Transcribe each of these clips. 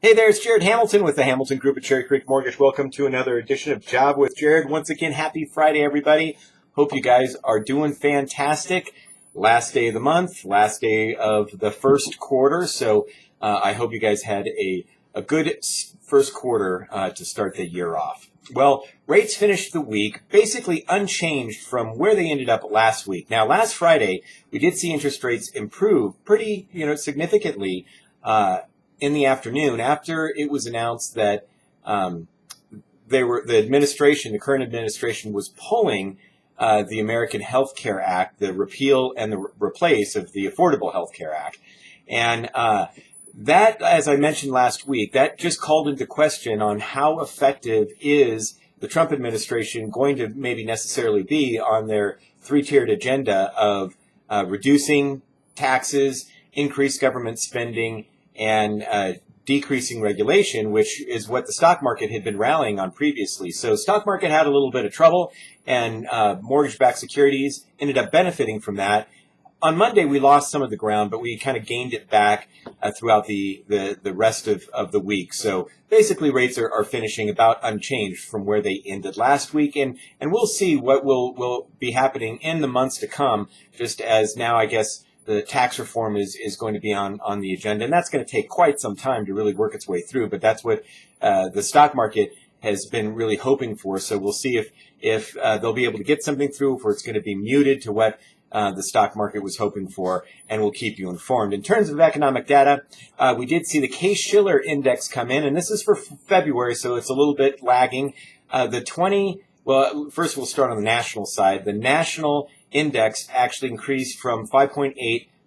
Hey there, it's Jared Hamilton with the Hamilton Group at Cherry Creek Mortgage. Welcome to another edition of Job with Jared. Once again, happy Friday, everybody. Hope you guys are doing fantastic. Last day of the month, last day of the first quarter. So I hope you guys had a good first quarter to start the year off. Well, rates finished the week basically unchanged from where they ended up last week. Now, last Friday, we did see interest rates improve pretty, significantly in the afternoon after it was announced that the current administration was pulling the American Health Care Act, the repeal and the replace of the Affordable Health Care Act. And that, as I mentioned last week, that just called into question on how effective is the Trump administration going to maybe necessarily be on their three-tiered agenda of reducing taxes, increased government spending, and decreasing regulation, which is what the stock market had been rallying on previously. So stock market had a little bit of trouble, and mortgage-backed securities ended up benefiting from that. On Monday, we lost some of the ground, but we kind of gained it back throughout the rest of the week. So basically, rates are finishing about unchanged from where they ended last week. And we'll see what will be happening in the months to come, just as now, I guess, the tax reform is going to be on the agenda. And that's going to take quite some time to really work its way through. But that's what the stock market has been really hoping for. So we'll see if they'll be able to get something through, or it's going to be muted to what the stock market was hoping for, and we'll keep you informed. In terms of economic data, we did see the Case-Shiller index come in, and this is for February, so it's a little bit lagging. First we'll start on the national side. The national index actually increased from 5.8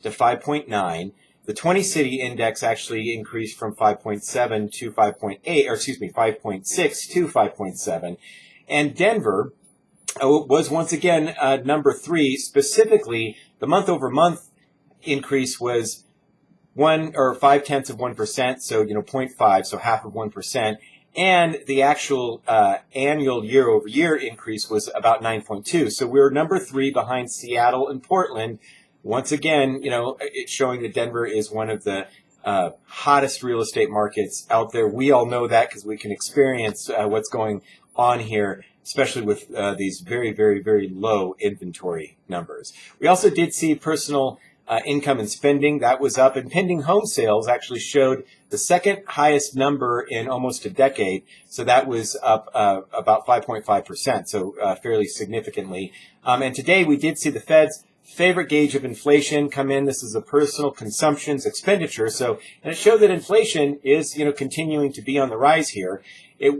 to 5.9. The 20-city index actually increased from 5.7 to 5.6 to 5.7. And Denver was once again number 3. Specifically, the month-over-month increase was 0.5%, so 0.5, so half of 1%, and the actual annual year-over-year increase was about 9.2. So we're number 3 behind Seattle and Portland. Once again, it's showing that Denver is one of the hottest real estate markets out there. We all know that because we can experience what's going on here, especially with these very, very, very low inventory numbers. We also did see personal income and spending. That was up, and pending home sales actually showed the second highest number in almost a decade. So that was up about 5.5%, so fairly significantly. And today we did see the Fed's favorite gauge of inflation come in. This is a personal consumption's expenditure. And it showed that inflation is, continuing to be on the rise here. It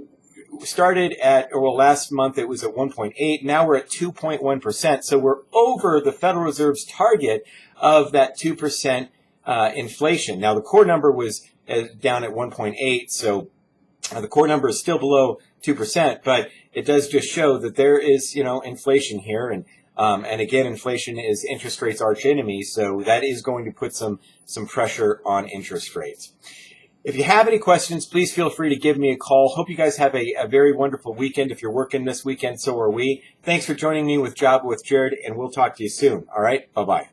started last month it was at 1.8. Now we're at 2.1%. So we're over the Federal Reserve's target of that 2% inflation. Now the core number was down at 1.8. So the core number is still below 2%, but it does just show that there is, inflation here. And again, inflation is interest rates' arch enemy. So that is going to put some pressure on interest rates. If you have any questions, please feel free to give me a call. Hope you guys have a very wonderful weekend. If you're working this weekend, so are we. Thanks for joining me with Job with Jared, and we'll talk to you soon. All right? Bye-bye.